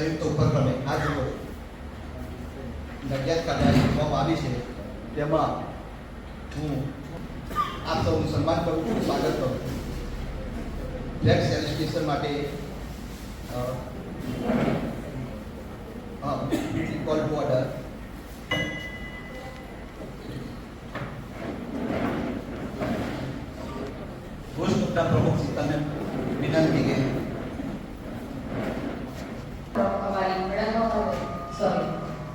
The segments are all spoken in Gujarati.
સંયુક્ત ઉપક્રમે આજ રોજ જગ્યાત કાર્યક્રમ કરવામાં આવી છે, તેમાં હું આપ સૌનું સન્માન કરું છું, સ્વાગત કરું છું. ફ્લેગ સેલિબ્રેશન માટે કોલ ટુ ઓર્ડર. ઘોષ પ્રમુખ સીતાને વિનંતી કે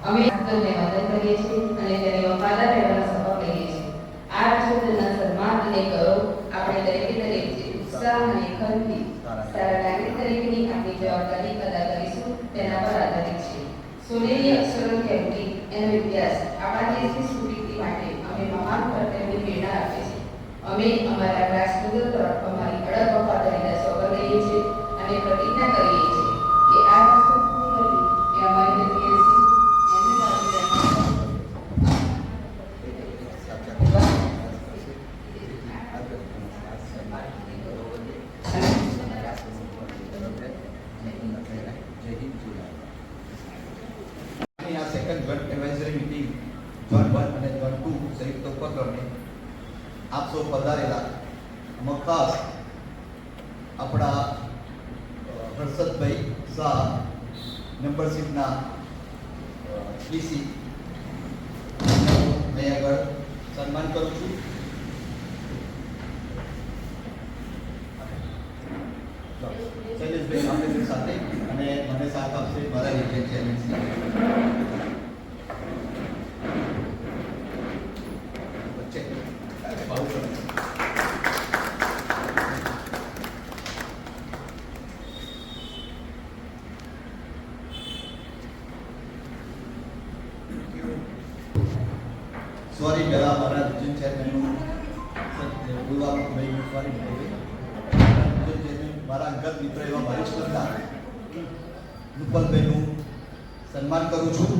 અમે રાષ્ટ્રને વંદન કરીએ છીએ અને તેને વફાદાર રહેવાનો શપથ લઈએ છીએ. આ રાષ્ટ્રના સન્માન અને ગૌરવ આપણે દરેકે દરેક જે ઉત્સાહ અને ખંતથી સારા નાગરિક તરીકેની આપણી જવાબદારી અદા કરીશું તેના પર આધારિત છે. સોનેરી અક્ષરો કહેતી એનો ઇતિહાસ આપણા દેશની સ્ફૂર્તિ માટે અમે મહાન કર્તવ્યની પ્રેરણા આપે છે. અમે અમારા રાષ્ટ્ર તરફ અમારી અડગ વફાદારીના સોગંદ લઈએ છીએ અને પ્રતિજ્ઞા કરીએ છીએ કે આ રાષ્ટ્ર પૂર્ણ કરવી એ અમારી નૈતિક second joint advisory meeting zone 1 અને ઝોન 2 સંયુક્ત ઉપક્રમે આપ સૌ પધારેલા ખાસ આપણા હર્ષદભાઈ શાહ મેમ્બરશીપના ડીસી મેં આગળ સન્માન કરું છું. શૈલેષભાઈ આપણી સાથે અને મને સાથ આપશે મારા રિટેન ચેરમેન સોરી પહેલા મારા રિજન ચેરમેનનું બોલવાનું ભાઈ સોરી મારા અંગત મિત્ર એવા વરિષ્ઠ હતા રૂપલભાઈનું સન્માન કરું છું,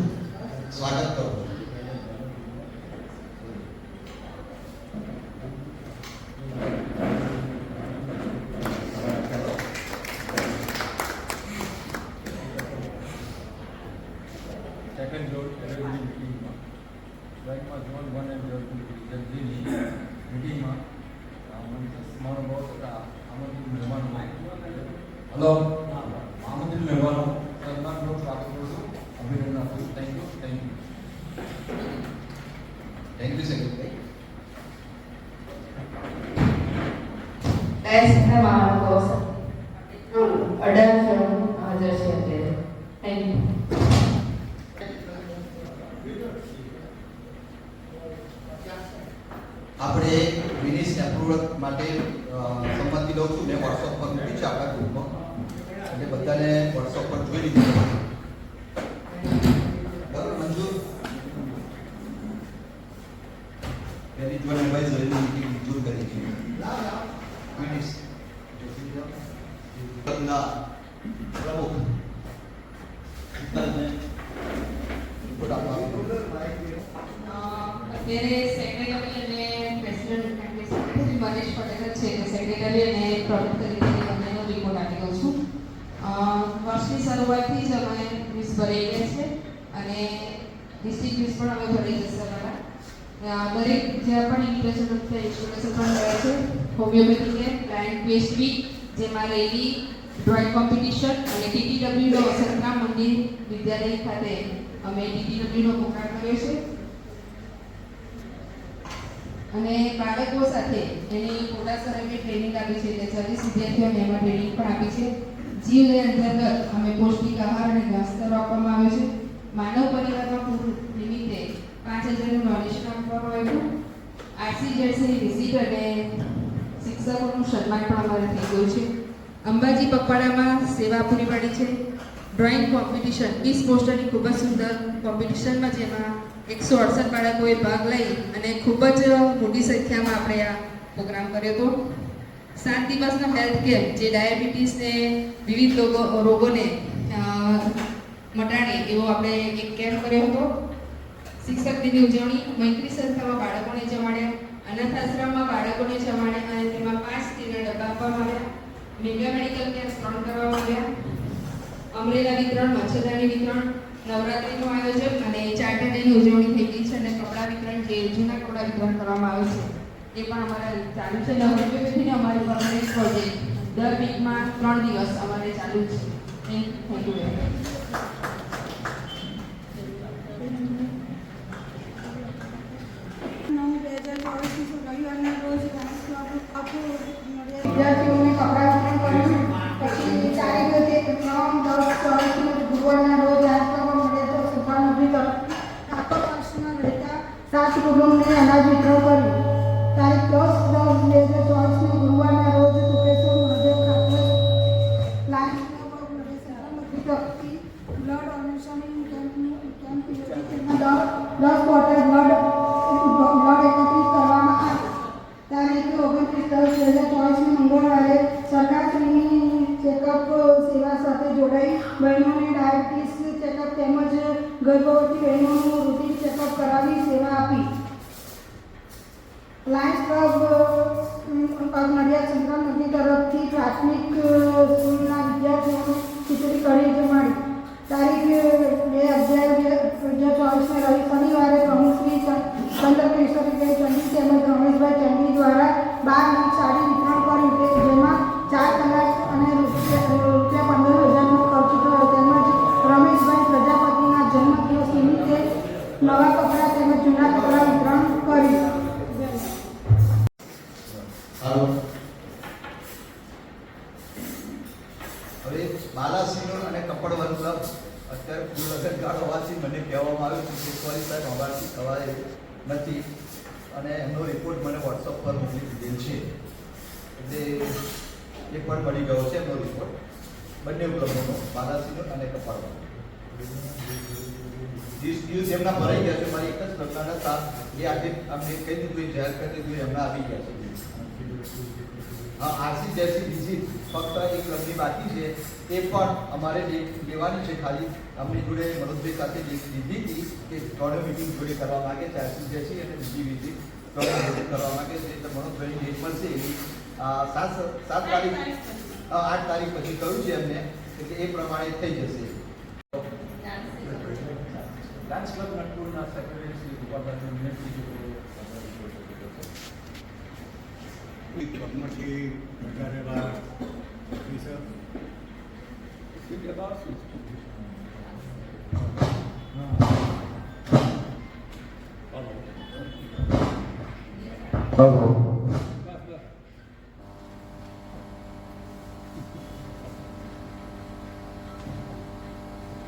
સ્વાગત કરું છું. સેકન્ડ મીટિંગમાં બેંકમાં ઝોન 1 અને ઝોન 2 મીટિંગમાં મારો બહુ હતા આમંત્રિત મહેમાનો હલો આમંત્રિત મહેમાનો સન્માનપૂર્વક સ્વાગત કરું છું, અભિનંદન આપું છું. Thank you Shaileshbhai. એસ મહાનુભાવો અઢાર જણ હાજર છે અત્યારે. Thank you. આપણે મિનિટ્સ એપ્રુવલ માટે સંમતિ લઉં છું. મેં વોટ્સઅપ પર મૂકી છે આપણા ગ્રુપમાં, એટલે બધાને વોટ્સઅપ પર જોઈ લીધું. બરાબર, મંજૂર. પહેલી જોન એડવાઇઝરીની મીટિંગ મંજૂર કરી છે. મિનિટ્સ ના પ્રમુખ રિપોર્ટ આપવા અત્યારે સેક્રેટરી અને પ્રેસિડેન્ટ એટલે સેક્રેટરી મનેશ પટેલ છે, સેક્રેટરી અને પ્રમુખ તરીકે બંનેનો રિપોર્ટ આપી દઉં છું. વર્ષની શરૂઆતથી જ અમે ક્વિઝ ભરાઈ ગયા છે અને ડિસ્ટ્રિક્ટ ક્વિઝ પણ હવે ભરાઈ જશે અમારા. દરેક જ્યાં પણ ઇન્ટરેસ્ટ ઇન્સ્ટોલેશન પણ રહે છે. Homeopathy camp, plant waste week, જેમાં રેલી, ડ્રોઈંગ કોમ્પિટિશન અને ટીટીડબ્લ્યુનો સંતરામ મંદિર વિદ્યાલય ખાતે અમે ટીટીડબ્લ્યુનો પ્રોગ્રામ કર્યો છે અને બાળકો સાથે એની મોટા સ્તરે ટ્રેનિંગ આપી છે. 40 વિદ્યાર્થીઓને એમાં ટ્રેનિંગ પણ આપી છે. જીવદયા અંતર્ગત અમે પૌષ્ટિક આહાર અને ઘાસચારો આપવામાં આવે છે. માનવ પરિવારમાં પૂરું નિમિત્તે 5000નું ડોનેશન આપવામાં આવ્યું. આરસીજેડસીની વિઝિટ અને શિક્ષકોનું સન્માન પણ અમારે થઈ ગયું છે. અંબાજી પગપાળામાં સેવા પૂરી પાડી છે. ડ્રોઈંગ કોમ્પિટિશન 20 પોસ્ટરની ખૂબ જ સુંદર કોમ્પિટિશનમાં જેમાં 168 બાળકોએ ભાગ લઈ અને ખૂબ જ મોટી સંખ્યામાં આપણે આ પ્રોગ્રામ કર્યો હતો. 7 દિવસનો હેલ્થ કેમ્પ જે ડાયાબિટીસને વિવિધ રોગોને મટાડે એવો આપણે એક કેમ્પ કર્યો હતો. શિક્ષક દિનની ઉજવણી મૈત્રી સંસ્થામાં બાળકોને જમાડ્યા, અનાથ આશ્રમમાં બાળકોને જમાડ્યા અને તેમાં 5 સ્ટીલના ડબ્બા આપવામાં આવ્યા. મેગા મેડિકલ કેમ્પ 3 કરવામાં આવ્યા. અમરેલા વિતરણ, મચ્છરદાની વિતરણ, નવરાત્રિનું આયોજન અને ચાર્ટર ડેની ઉજવણી થઈ ગઈ છે અને કપડાં વિતરણ જે જૂના કપડાં વિતરણ કરવામાં આવે છે એ પણ અમારા ચાલુ છે. નવરાત્રિથી અમારી પરમાનન્ટ પ્રોજેક્ટ દર વીકમાં 3 દિવસ અમારે ચાલુ છે. Thank you very much. રવિવારના રોજ વિદ્યાર્થીઓને કપડાં વિતરણ કર્યું. પછી તારીખ 9, 10, 24 ગુરુવારના રોજ રાજકોટમાં મળે તો સુભાનભી તરફ આખો વર્ષમાં રહેતા 7 કુટુંબને અનાજ વિતરણ કર્યું. તારીખ 10/10/2024 ગુરુવારના રોજ તુકેશ્વર મહાદેવ ખાતે લાયન્સ ક્લબ ઓફ નડિયાદ તરફથી બ્લડ ડોનેશન કેમ્પ યોજી તેમાં 10 બોટલ બ્લડ એકત્રિત કરવામાં આવી. તારીખ 29/10/2024 મંગળવારે સરકારશ્રીની ચેકઅપ સેવા સાથે જોડાઈ બહેનોને ડાયાબિટીસ ચેકઅપ તેમજ ગર્ભવતી બહેનોનું રૂટીન ચેકઅપ કરાવી સેવા આપી. લાયન્સ ક્લબ નડિયાદ સંક્રાંત નદી તરફથી પ્રાથમિક સ્કૂલના વિદ્યાર્થીઓને ખીચડી કઢી જમાડી. તારીખ 2/11/2024 શનિવારે પ્રમુખ શ્રી ચંદ્રકેશવભાઈ ચંડી તેમજ રમેશભાઈ ચંડી દ્વારા 12 નંગ સાડી વિતરણ કર્યું કે જેમાં 4 કલાક અને રૂપિયા 15,000નો ખર્ચ થયો. તેમજ રમેશભાઈ પ્રજાપતિના જન્મદિવસ નિમિત્તે નવા કપડાં તેમજ જૂના કપડાં વિતરણ કર્યું. હાલો. હવે બાલાસિનોર અને કપડવન ક્લબ અત્યારે ફૂલ લગનગાળો હોવાથી મને કહેવામાં આવ્યું છે કે સોરી સાહેબ અમારાથી ખવાય નથી અને એમનો રિપોર્ટ મને વોટ્સઅપ પર મોકલી દીધેલ છે એટલે એ પણ મળી ગયો છે એમનો રિપોર્ટ બંને ક્લબોનો બાલાસિનોર અને કપડવન. દિવસ એમના ભરાઈ ગયા છે. મારી એક જ ક્લબના હતા એ આજે અમને કહી દીધું જાહેર કરી દીધું એમના આવી ગયા છે. હા, આરસી જેસી બીજી ફક્ત એક ક્લબની બાકી છે એ પણ અમારે લેવાની છે. ખાલી અમની જોડે મનોજભાઈ સાથે લીધી હતી કે ત્રણે મિટિંગ જોડે કરવા માગે છે. આરસી જેસી અને બીજી મિટિંગ ત્રણે જોડે કરવા માગે છે એટલે મનોજભાઈની ડેટ મળશે એવી 7 તારીખ 8 તારીખ પછી કહ્યું છે એમને એટલે એ પ્રમાણે થઈ જશે. ડાન્સ ક્લબ નાગપુરના સેક્રેટરી શ્રી ગોપાલભાઈ વિનંતી કર્મથી વધારેલા ઓફિસર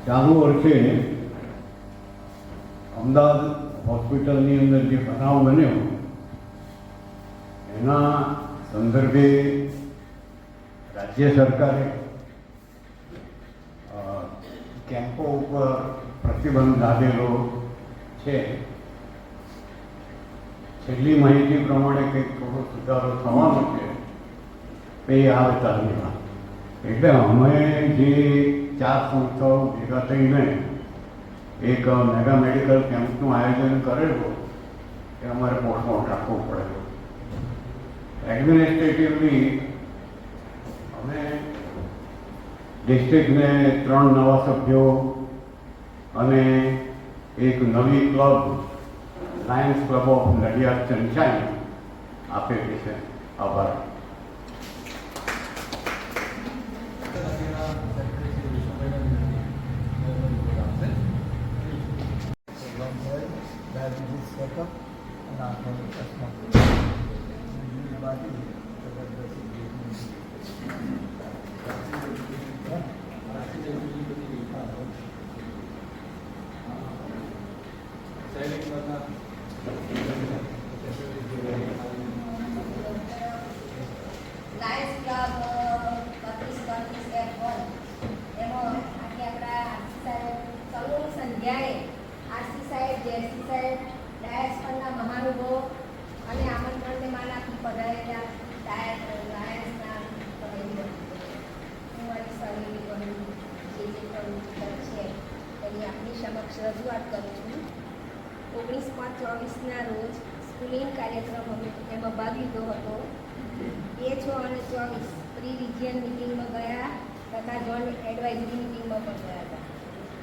ચાલુ વર્ષે અમદાવાદ હોસ્પિટલની અંદર જે બનાવ બન્યો એના સંદર્ભે રાજ્ય સરકારે કેમ્પો ઉપર પ્રતિબંધ લાદેલો છે. છેલ્લી માહિતી પ્રમાણે કંઈક થોડો સુધારો થવાનો છે એ આવે તારીખમાં. એટલે અમે જે 4 સંસ્થાઓ ભેગા થઈને એક મેગા મેડિકલ કેમ્પનું આયોજન કરેલું એ અમારે પોસ્ટપોન રાખવું પડેલું. એડમિનિસ્ટ્રેટિવલી અમે ડિસ્ટ્રિક્ટને 3 નવા સભ્યો અને એક નવી club Lions club of Nadiad sunshine આપેલી છે. આભાર. ડાયાબિટીસ ચેકઅપ અને આંખોનો ચશ્મા બાકી લાયન્સ ક્લબ 32-33-1 એમાં આજે આપણા સૌની સંધ્યાએ આરસી સાહેબ, જેસી સાહેબ, ડાયસ પરના મહાનુભાવો અને આમંત્રણને માન આપી પધારેલા લાયન્સના હું મારી સૌની જે પ્રવૃત્તિ છે તેની આપની સમક્ષ રજૂઆત કરું છું. 19/5/24ના રોજ સ્કૂલિંગ કાર્યક્રમ એમાં ભાગ લીધો હતો. 2, 6 અને 24 પ્રી રિજિયન મિટિંગમાં ગયા. તથા જોઈન્ટ એડવાઇઝરી મિટિંગમાં પણ ગયા હતા.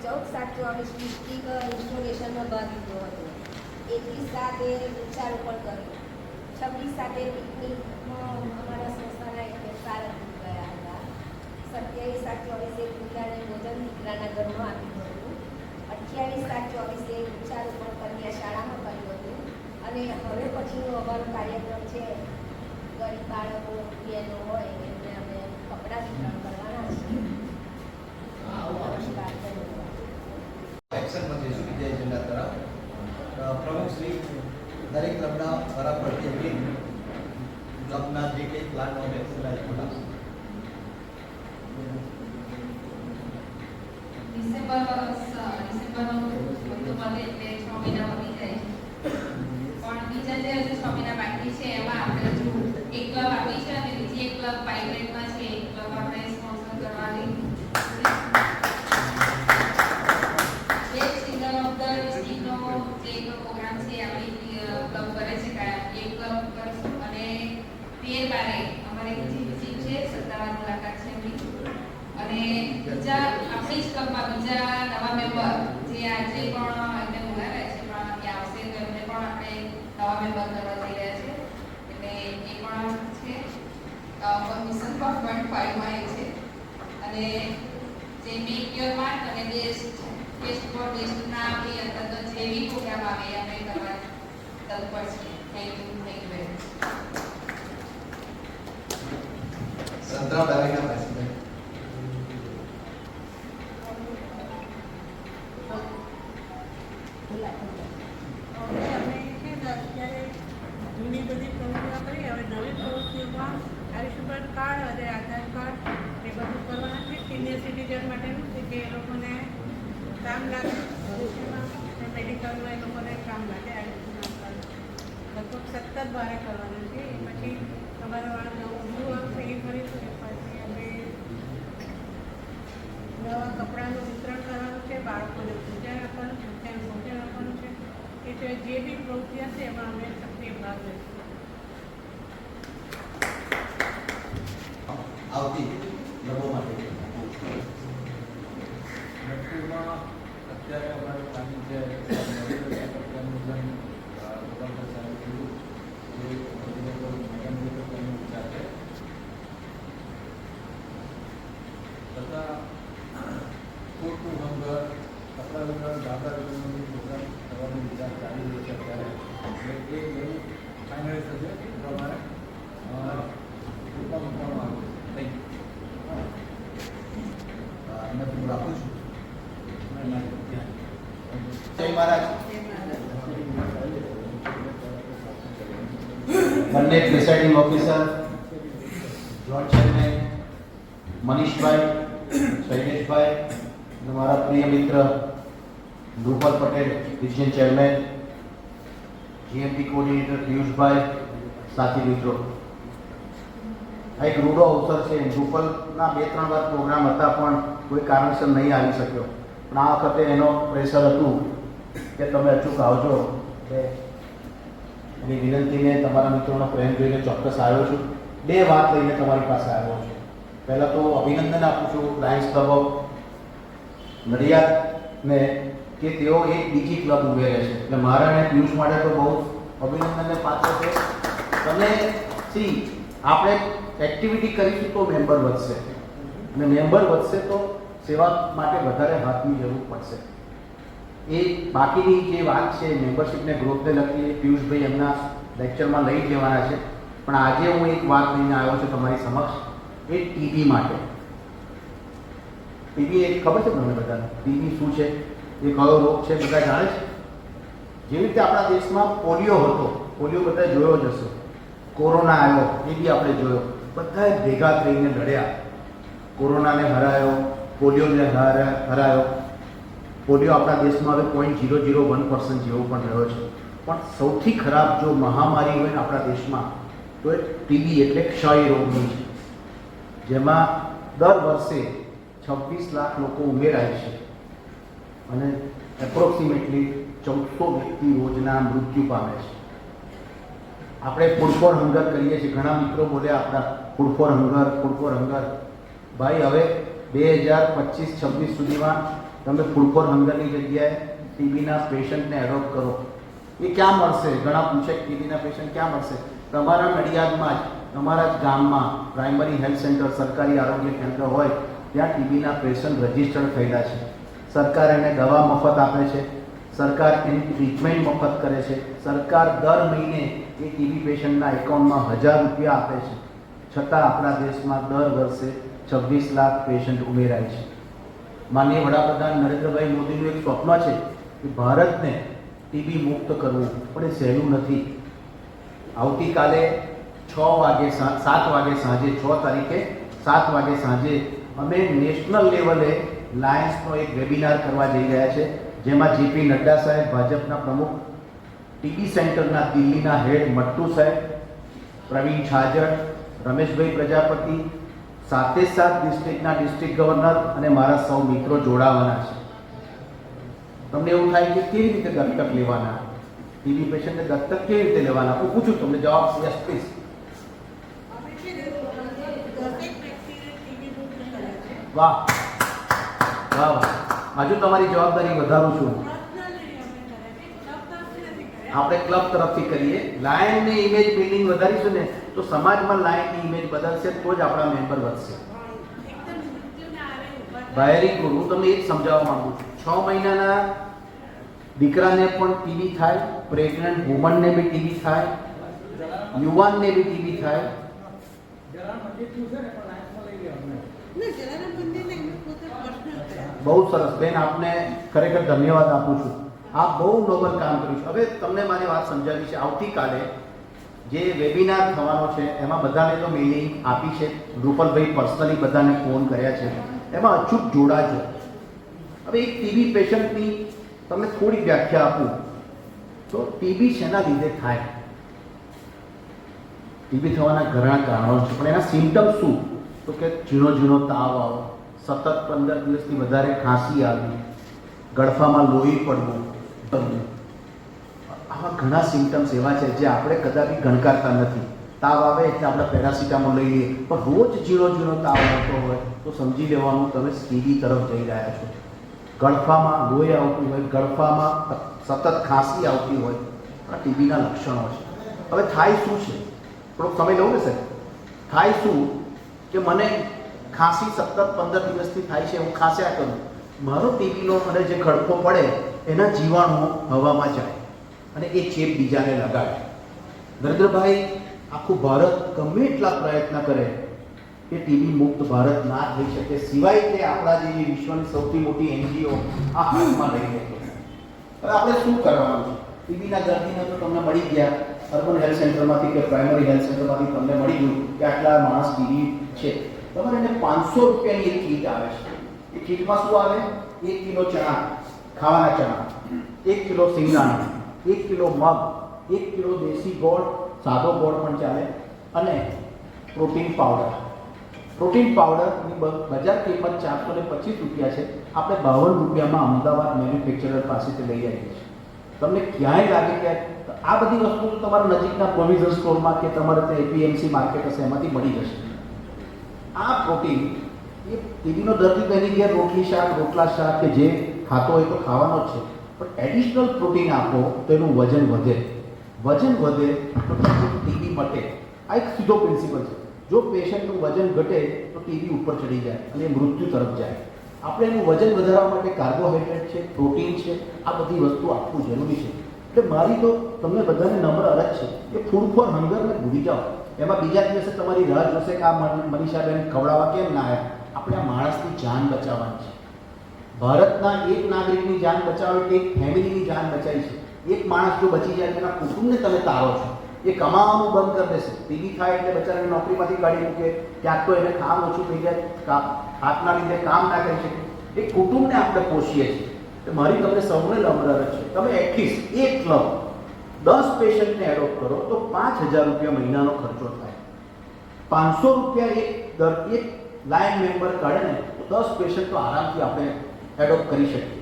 14/7/24 ડિસ્ટ્રિક્ટ ઇન્સ્ટોલેશનમાં ભાગ લીધો હતો. 21/7 વૃક્ષારોપણ કર્યું. 26/7 પિકનિકમાં અમારા સંસ્થાના એક સારા ગયા હતા. 27/7/24 દીકરાને ભોજન દીકરાના ઘરમાં આપ્યું હતું. 28/7/24 વૃક્ષારોપણ કન્યા શાળામાં કર્યું હતું. અને હવે પછીનો અમારો કાર્યક્રમ છે ગરીબ બાળકો બહેનો હોય એમને અમે કપડાં વિતરણ કરવાના છીએ. નમસ્કાર, ધન્યવાદ. એક્શનમાં જઈશું વિજય એજન્ડા તરફ. પ્રમુખ શ્રી દરેક ક્લબના તરફ પરથી ટીમ ક્લબના જે કંઈ પ્લાન હોય એક્સરસાઇઝ બોલાવશે. ડિસેમ્બરનો બધું મળે એટલે 6 મહિના વધી જાય છે. પણ બીજા જે હજુ 6 મહિના બાકી છે એમાં આપણે હજુ એક ક્લબ આપી છે અને બીજી એક ક્લબ પાઇપલાઇનમાં છે. એક ક્લબ આપણે સ્પોન્સર કરવાની છે. સિંગલ ઓફ ધ ડિસ્ટ્રિક્ટનો જે એક પ્રોગ્રામ છે આપણી ક્લબ કરે છે એ ક્લબ કરીશું. અને 13/12 અમારે બીજી વિઝિટ છે, સત્તાવાર મુલાકાત છે એમની. અને બીજા આપણી જ ક્લબમાં બીજા નવા મેમ્બર જે આજે પણ એમને બોલાવ્યા છે પણ ત્યાં આવશે તો એમને પણ આપણે નવા મેમ્બર કરવા જઈ રહ્યા છે. એટલે એ પણ છે મિશન 5.5 એ છે. અને જે મેક યોર માર્ક અને બેસ્ટ ફોર બેસ્ટના આપણી અંતર્ગત જે બી પ્રોગ્રામ આવે એ આપણે કરવા તત્પર છીએ. Thank you very much. Santram ડાલીના પ્રેસિડેન્ટ. જૂની બધી પ્રવૃત્તિઓ કરી હવે નવી પ્રવૃત્તિઓમાં આયુષ્યમાન કાર્ડ અને આધાર કાર્ડ એ બધું કરવાના છે. સિનિયર સિટીઝન માટેનું છે કે એ લોકોને કામ લાગે ભવિષ્યમાં મેડિકલમાં એ લોકોને કામ લાગે. આયુષ્યમાન કાર્ડ લગભગ 17/12 કરવાના છે. એ પછી તમારા વાળા નવું આવશે એ કરીશું. એ પછી અમે નવા કપડાનું વિતરણ કરવાનું છે. બાળકોને ભોજન આપવાનું છે, બચ્ચાને ભોજન આપવાનું છે. એ જે બી પ્રવૃત્તિ હશે એમાં અમે સક્રિય ભાગ લઈશું. આવતી લોકો માટે નટુમાં અત્યારે અમારું પ્લાનિંગ છે તથા પૂરતું હંગર કપડા વિતરણ ગામડા વિતરણનું પ્રોગ્રામ કરવાનો વિચાર ચાલી રહ્યો છે અત્યારે. એટલે એ એવું ફાઇનલ થશે એ પ્રમાણે રૂપા મૂકવામાં આવે છે. એમને હું રાખું છું. જય મહારાજ. બંને presiding officer, joint chairman Manishbhai, Shaileshbhai અને મારા પ્રિય મિત્ર Rupal Patel, region chairman, GMP coordinator Piyushbhai, સાથી મિત્રો, આ એક રૂડો અવસર છે. રૂપલના 2-3 વાર પ્રોગ્રામ હતા પણ કોઈ કારણસર નહીં આવી શક્યો. પણ આ વખતે એનો પ્રેશર હતું કે તમે અચૂક આવજો. એટલે એની વિનંતીને તમારા મિત્રોનો પ્રેમ જોઈને ચોક્કસ આવ્યો છું. 2 વાત લઈને તમારી પાસે આવ્યો છું. પહેલાં તો અભિનંદન આપું છું લાયન્સ ક્લબ ઓફ નડિયાદને કે તેઓ એક બીજી ક્લબ ઉમેરે છે. એટલે મારા અને પિયુષ માટે તો બહુ અભિનંદનને પાત્ર છે. તમે આપણે એક્ટિવિટી કરીશું તો મેમ્બર વધશે અને મેમ્બર વધશે તો સેવા માટે વધારે હાથની જરૂર પડશે. એ બાકીની જે વાત છે મેમ્બરશીપને ગ્રોથને લગતી પિયુષભાઈ એમના લેક્ચરમાં લઈ જવાના છે. પણ આજે હું એક વાત લઈને આવ્યો છું તમારી સમક્ષ. એ ટીબી માટે. ટીબી એ ખબર છે તમને બધાને ટીબી શું છે, એ કયો રોગ છે બધા જાણે છે? જેવી રીતે આપણા દેશમાં પોલિયો હતો, પોલિયો બધા જોયો જ હશે. કોરોના આવ્યો એ બી આપણે જોયો. બધાએ ભેગા થઈને લડ્યા. કોરોનાને હરાયો, પોલિયોને હરાયો. પોલિયો આપણા દેશમાં હવે 0.001% જેવો પણ રહ્યો છે. પણ સૌથી ખરાબ જો મહામારી હોય ને આપણા દેશમાં તો એ ટીબી એટલે ક્ષય રોગની છે, જેમાં દર વર્ષે 26 લાખ લોકો ઉમેરાય છે અને એપ્રોક્સિમેટલી 1400 વ્યક્તિ રોજના મૃત્યુ પામે છે. આપણે ફૂડ ફોર હંગર કરીએ છીએ. ઘણા મિત્રો બોલ્યા આપણા ફૂડ ફોર હંગર. ભાઈ હવે 2025-26 સુધીમાં તમે ફૂડ ફોર હંગરની જગ્યાએ ટીબીના પેશન્ટને એડોપ્ટ કરો. એ ક્યાં મળશે? ઘણા પૂછે ટીબીના પેશન્ટ ક્યાં મળશે? તમારા નડિયાદમાં જ, તમારા જ ગામમાં પ્રાઇમરી હેલ્થ સેન્ટર, સરકારી આરોગ્ય કેન્દ્ર હોય ત્યાં ટીબીના પેશન્ટ રજીસ્ટર્ડ થયેલા છે. સરકાર એને દવા મફત આપે છે, સરકાર એની ટ્રીટમેન્ટ મફત કરે છે, સરકાર દર મહિને એ ટીબી પેશન્ટના એકાઉન્ટમાં 1000 રૂપિયા આપે છે. છતાં આપણા દેશમાં દર વર્ષે 26 લાખ પેશન્ટ ઉમેરાય છે. માનનીય વડાપ્રધાન નરેન્દ્રભાઈ મોદીનું એક સ્વપ્ન છે કે ભારતને ટીબી મુક્ત કરવું, પણ એ સહેલું નથી. આવતીકાલે 7 વાગે સાંજે 6 તારીખે 7 વાગે સાંજે અમે નેશનલ લેવલે લાયન્સનો એક વેબિનાર કરવા જઈ રહ્યા છે, જેમાં જેપી નડ્ડા સાહેબ, ભાજપના પ્રમુખ, ટીબી સેન્ટરના દિલ્હીના હેડ મટ્ટુ સાહેબ, પ્રવીણ છાજડ, રમેશભાઈ પ્રજાપતિ, સાથે ડિસ્ટ્રિક્ટના ડિસ્ટ્રિક્ટ ગવર્નર અને મારા સૌ મિત્રો જોડાવાના છે. તમને એવું થાય કે કેવી રીતે દત્તક લેવાના, ટીબી પેશન્ટને દત્તક કેવી રીતે લેવાના? હું પૂછું તમને જવાબ. Yes please. વાહ વાહ વાહ. હજુ તમારી જવાબદારી વધારું છું. આપણે ક્લબ તરફથી કરીએ. લાયનની ઇમેજ બિલ્ડિંગ વધારીશું ને તો સમાજમાં લાયનની ઇમેજ બદલશે, તો જ આપણા મેમ્બર વધશે. Very good. હું તમને એ જ સમજાવવા માંગુ છું. 6 મહિનાના દીકરાને પણ ટીબી થાય, પ્રેગ્નન્ટ વુમનને બી ટીબી થાય, યુવાનને બી ટીબી થાય. બહુ સરસ બેન, આપને ખરેખર ધન્યવાદ આપું છું. આપ બહુ નોબલ કામ કર્યું છે. હવે તમને મારી વાત સમજાવી છે. આવતીકાલે જે વેબિનાર થવાનો છે એમાં બધાને તો મેલિંગ આપી છે, રૂપલભાઈ પર્સનલી બધાને ફોન કર્યા છે, એમાં અચૂક જોડાજો. હવે એક ટીબી પેશન્ટની તમને થોડી વ્યાખ્યા આપું તો ટીબી શેના લીધે થાય? ટીબી થવાના ઘણા કારણો છે, પણ એના સિમ્ટમ્સ શું? તો કે ઝીણો તાવ આવો, સતત 15 દિવસથી વધારે ખાંસી આવી, ગળફામાં લોહી પડવું, આવા ઘણા સિમ્ટમ્સ એવા છે જે આપણે કદાપી ગણકારતા નથી. તાવ આવે એટલે આપણે પેરાસિટામોલ લઈ લઈએ, પણ રોજ ઝીણો તાવ આવતો હોય તો સમજી લેવાનું તમે ટીબી તરફ જઈ રહ્યા છો. ગળફામાં લોહી આવતું હોય, ગળફામાં સતત ખાંસી આવતી હોય, આ ટીબીના લક્ષણો છે. હવે થાય શું છે? થોડોક સમય લઉં ને સાહેબ. થાય શું કે મને ખાંસી સતત 15 દિવસથી થાય છે, હું ખાંસ્યા કરું, મારો ટીબીનો મને જે ખડકો પડે એના જીવાણુઓ હવામાં જાય અને એ ચેપ બીજાને લગાડે. નરેન્દ્રભાઈ આખું ભારત ગમે એટલા પ્રયત્ન કરે કે ટીબી મુક્ત ભારત ના થઈ શકે, સિવાય કે આપણા જેવી વિશ્વની સૌથી મોટી NGO આ હાથમાં લઈ લે. હવે આપણે શું કરવાનું છે? ટીબીના દર્દીને તો તમને મળી ગયા અર્બન હેલ્થ સેન્ટરમાંથી કે પ્રાઇમરી હેલ્થ સેન્ટરમાંથી તમને મળી ગયું કે આટલા માણસ ટીબી છે. તમારે એને 500 રૂપિયાની એક કીટ આવે છે. એ કીટમાં શું આવે? 1 કિલો ચણા, ખાવાના ચણા, 1 કિલો સિંગદાણા, 1 કિલો મગ, 1 કિલો દેશી ગોળ, સાદો ગોળ પણ ચાલે, અને પ્રોટીન પાવડર. પ્રોટીન પાવડરની બજાર કિંમત 425 રૂપિયા છે. આપણે 52 રૂપિયામાં અમદાવાદ મેન્યુફેક્ચરર પાસેથી લઈ આવીએ છીએ. તમને ક્યાંય લાગે કે આ બધી વસ્તુ તો તમારા નજીકના પ્રોવિઝન સ્ટોરમાં કે તમારે ત્યાં APMC માર્કેટ હશે એમાંથી મળી જશે. આ પ્રોટીન એ ટીબીનો દર્દી તો એની ઘેર રોટલા શાક કે જે ખાતો હોય તો ખાવાનો જ છે, પણ એડિશનલ પ્રોટીન આપો તો એનું વજન વધે તો ટીબી મટે. આ એક સીધો પ્રિન્સિપલ છે. જો પેશન્ટનું વજન ઘટે તો ટીબી ઉપર ચડી જાય અને મૃત્યુ તરફ જાય. આપણે એનું વજન વધારવા માટે કાર્બોહાઈડ્રેટ છે, પ્રોટીન છે, આ બધી વસ્તુ આપવું જરૂરી છે. એટલે મારી તો તમને બધાને નમ્ર અરજ છે કે ફૂડ ફોર હંગરને ભૂલી જાઓ. એમાં બીજા દિવસે તમારી રાહ જોશે કે આ મનીષાબેન ખવડાવવા કેમ ના આવ્યા. આપણે આ માણસની જાન બચાવવાની છે. ભારતના એક નાગરિકની જાન બચાવવી, એક ફેમિલીની જાન બચાવી છે. એક માણસ જો બચી જાય તેના કુટુંબને તમે તારો છો. એ કમાવાનું બંધ કરી દેશે. ટીબી થાય એટલે બચારાને નોકરીમાંથી કાઢી મૂકે, ક્યાંક તો એને કામ ઓછું થઈ જાય, હાથના લીધે કામ ના કરી શકે. એ કુટુંબને આપણે પોષીએ છીએ. મારી તમને સૌને નમ્ર અરજ છે, તમે એટલીસ્ટ એક ક્લબ 10 પેશન્ટને એડોપ્ટ કરો તો 5000 રૂપિયા મહિનાનો ખર્ચો થાય. 500 રૂપિયા એક લાયન મેમ્બર કાઢે ને તો 10 પેશન્ટ તો આરામથી આપણે એડોપ્ટ કરી શકીએ.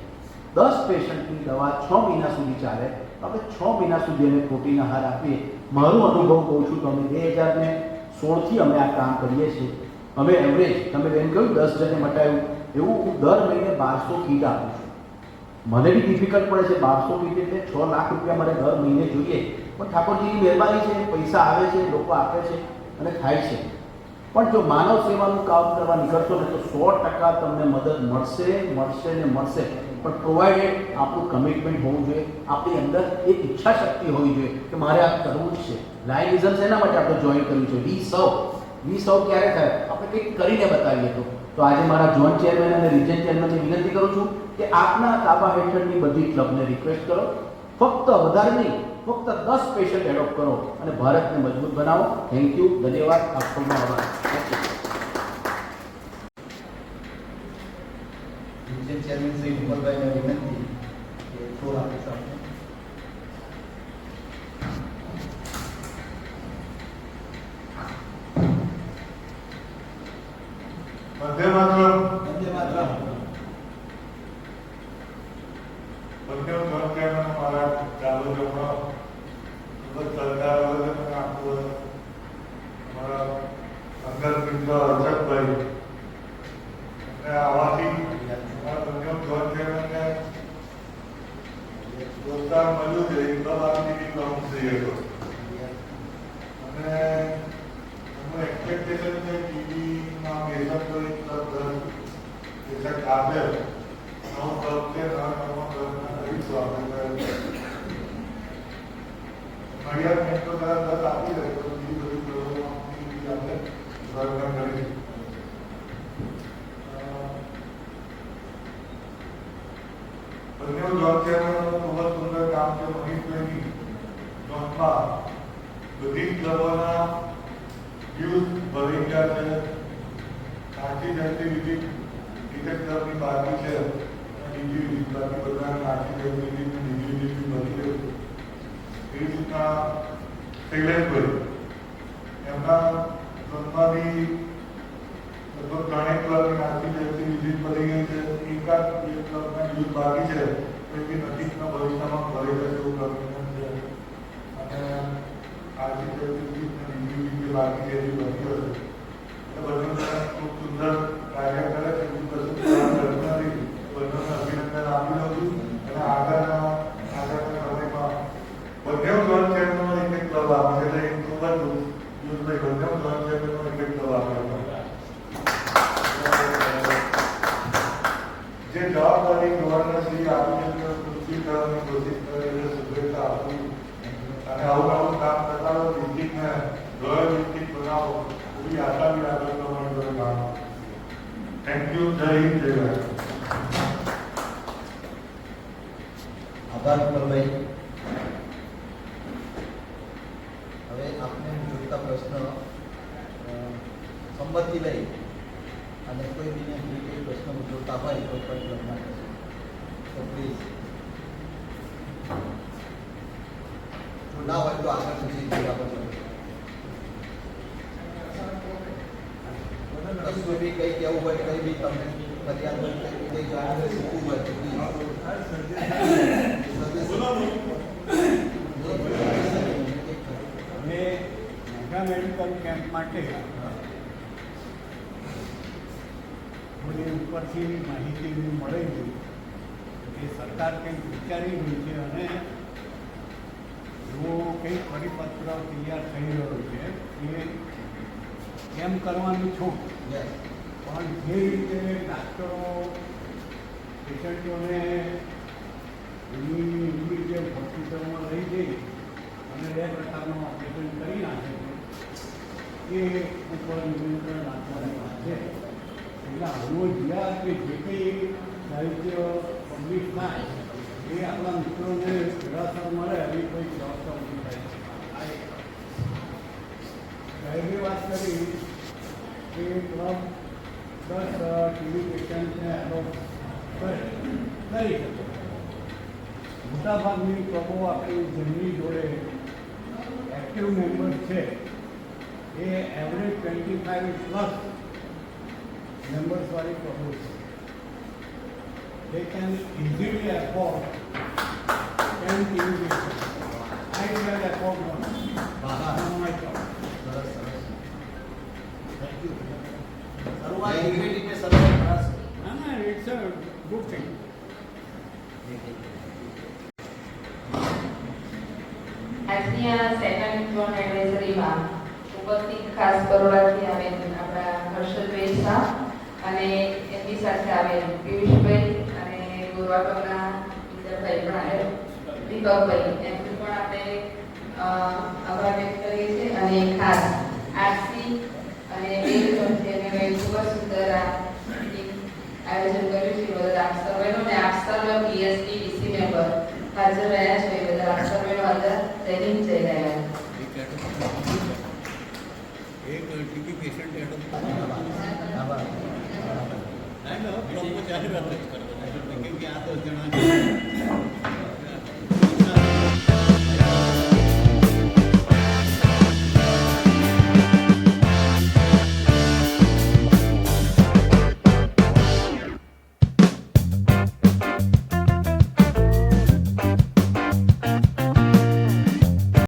10 પેશન્ટની દવા 6 મહિના સુધી ચાલે. આપણે 6 મહિના સુધી એને પ્રોટીન આહાર આપીએ. મારું અનુભવ કહું છું, તો અમે 2016થી અમે આ કામ કરીએ છીએ. અમે એવરેજ તમે બેન કહ્યું 10 જણે મટાયું એવું હું દર મહિને 1200 કીટ આપું છું. મને બી ડિફિકલ્ટ પડે છે 1200 કીટ એટલે 6 લાખ રૂપિયા મારે દર મહિને જોઈએ, પણ ઠાકોરજીની મહેરબાની છે, પૈસા આવે છે, લોકો આપે છે અને થાય છે. પણ જો માનવ સેવાનું કામ કરવા નીકળશો ને તો 100% તમને મદદ મળશે મળશે ને મળશે, પણ પ્રોવાઇડેડ આપણું કમિટમેન્ટ હોવું જોઈએ, આપણી અંદર એક ઈચ્છા શક્તિ હોવી જોઈએ કે મારે આ કરવું જ છે. લાયનિઝમ શેના માટે આપણે જોઈન કર્યું છે? વી સર્વ ક્યારે થાય? આપણે કંઈક કરીને બતાવીએ તો આજે મારા ઝોન ચેરમેન અને રિજન ચેરમેનને વિનંતી કરું છું કે આપના તાબા હેઠળની બધી ક્લબને રિક્વેસ્ટ કરો, ફક્ત વધારે નહીં, ફક્ત 10 પેશન્ટ એડોપ્ટ કરો અને ભારતને મજબૂત બનાવો. થેન્ક યુ, ધન્યવાદ, આપનો આભાર. રિજન ચેરમેન શ્રી ગોપાલભાઈને વિનંતી કે ફ્લોર આપીશું આપને. વંદે માતરમ. વંદે માતરમ. વંદે માતરમ. મારા ચાલુમાં ખૂબ જ સરકાર વગર આપણું અમારા અંગત મિત્ર અર્ચકભાઈ અને આવાથી અમારા વંદે માતરમને પ્રોત્સાહન મળ્યું છે. એક બાબતની પ્રમુખ થઈ હતો અને એનું એક્સપેક્ટેશન છે ટીવીમાં પેશન્ટ કોઈ પેશન્ટ આપે નવું ક્લબ છે કરીશું આપણે ફરિયાદ મેટ્રો દ્વારા 10 આપી દે તો બીજી બધી પ્રવૃત્તિઓમાં આપણે વર્ગન કરીશું. બંને જોબ ચેરમેનનું ખૂબ જ સુંદર કામ છે. મનીષભાઈની જોબમાં બધી ક્લબોના ડ્યુઝ ભરી ગયા છે. આખી જતી વિઝિટ ક્રિકેટ ક્લબની બાકી છે, બીજી વિઝિટ બાકી બધાની આખી જતી વિઝિટ બીજી વિઝિટ ભરી ગઈ. એવી રીતના શૈલેષભાઈ એમના ક્લબમાં બી લગભગ 3 ક્લબની આખી જતી વિઝિટ ભરી ગઈ છે. એકાદ 2 ક્લબના ડ્યુઝ બાકી છે, તો એ નજીકના ભવિષ્યમાં ભરી જશે એવું કમિટમેન્ટ છે. અને આખી જતી વિઝિટ બીજી વિઝિટ બાકી છે એવી બની હશે. બધું ખૂબ સુંદર કાર્ય કરે છે. બધું નથી બધાને અભિનંદન આપી દઉં છું અને આગળના સમયમાં બંને ઝોન ચેરમેનનો એક ક્લબ આપે છે. એટલે એક ખૂબ જ યુઝભાઈ બંને ઝોન ચેરમેનનો એક ક્લબ આપે જે જવાબદારી ગવર્નર શ્રી આપી છે પૂરી કરવાની કોશિશ કરે એટલે શુભેચ્છા આપું અને આવું કામ કરતા રહો. ડિસ્ટ્રિક્ટને રોયલ ડિસ્ટ્રિક્ટ બનાવો એવી આશા બી આગળ કરવાની કરે કામ. Thank you. જય હિન્દ, જય ભારત. આભાર ગોપાલભાઈ. હવે આપને જોઈતા પ્રશ્ન સંમતિ લઈ અને કોઈ બીને કોઈ પ્રશ્ન જોતા હોય કોઈ પણ ક્લબમાં તો પ્લીઝ, જો ના હોય તો આગળ પછી જોવા પર કશું બી કંઈ કહેવું હોય, કંઈ બી તમને ફરિયાદ હોય, કંઈ જાણવું શીખવું હોય તો પ્લીઝ. અમે મેગા મેડિકલ કેમ્પ માટે મને ઉપરથી માહિતી મળેલી કે સરકાર કંઈક વિચારી રહી છે અને એવો કંઈક પરિપત્ર તૈયાર થઈ રહ્યો છે કે કેમ કરવાની છૂટ, પણ જે રીતે ડાક્ટરો પેશન્ટોને એની ઇન્ડિવિજ્યુઅલ હોસ્પિટલમાં લઈ જઈ અને 2 પ્રકારનું ઓપરેશન કરી નાખે છે એ ઉપર નિયંત્રણ રાખવાની વાત છે. એટલે આનો જ્યાં કે જે કંઈ સાહિત્ય પબ્લિશ થાય એ આપણા મિત્રોને વિરાસત મળે એવી કોઈ વ્યવસ્થા ઊભી થાય. સાહેબે વાત કરી કે ક્લબ 10 ટીવી પેશન્ટને એડોપ્ટ કરી શકે. મોટાભાગની ક્લબો આપણી જેમની જોડે એક્ટિવ મેમ્બર્સ છે એ એવરેજ 25+ મેમ્બર્સવાળી ક્લબો છે. They can easily afford 10 TV stations. I can afford one. Wow. On my club. સરસ સરસ. Thank you. I regret it as a harassment. It's a good thing. આજની આ સેકન્ડ ઝોન એડવાઇઝરીમાં ઉપસ્થિત ખાસ બરોડાથી આવેલ આપણા હર્ષદભાઈ શાહ અને એમની સાથે આવેલ પિયુષભાઈ અને ગોરવાટોના ઇન્દરભાઈ પણ આવેલ દીપકભાઈ એમનું પણ આપણે આભાર વ્યક્ત કરીએ છીએ અને ખાસ આરસી અને બેલ ઝોનથી અમે ખૂબ જ સુંદર આ meeting આયોજન કર્યું છે. બધા આપ સર્વેનો ને આપ સર્વે પીએસપી ડીસી મેમ્બર હાજર રહ્યા છે. બધા આપ સર્વેનો હાજર ટ્રેનિંગ જઈ રહ્યા છે. એક ટીબી પેશન્ટ એડોપ્ટ આભાર. પ્રોપર ચાલે વાત કરતો કેમ કે આ તો જણા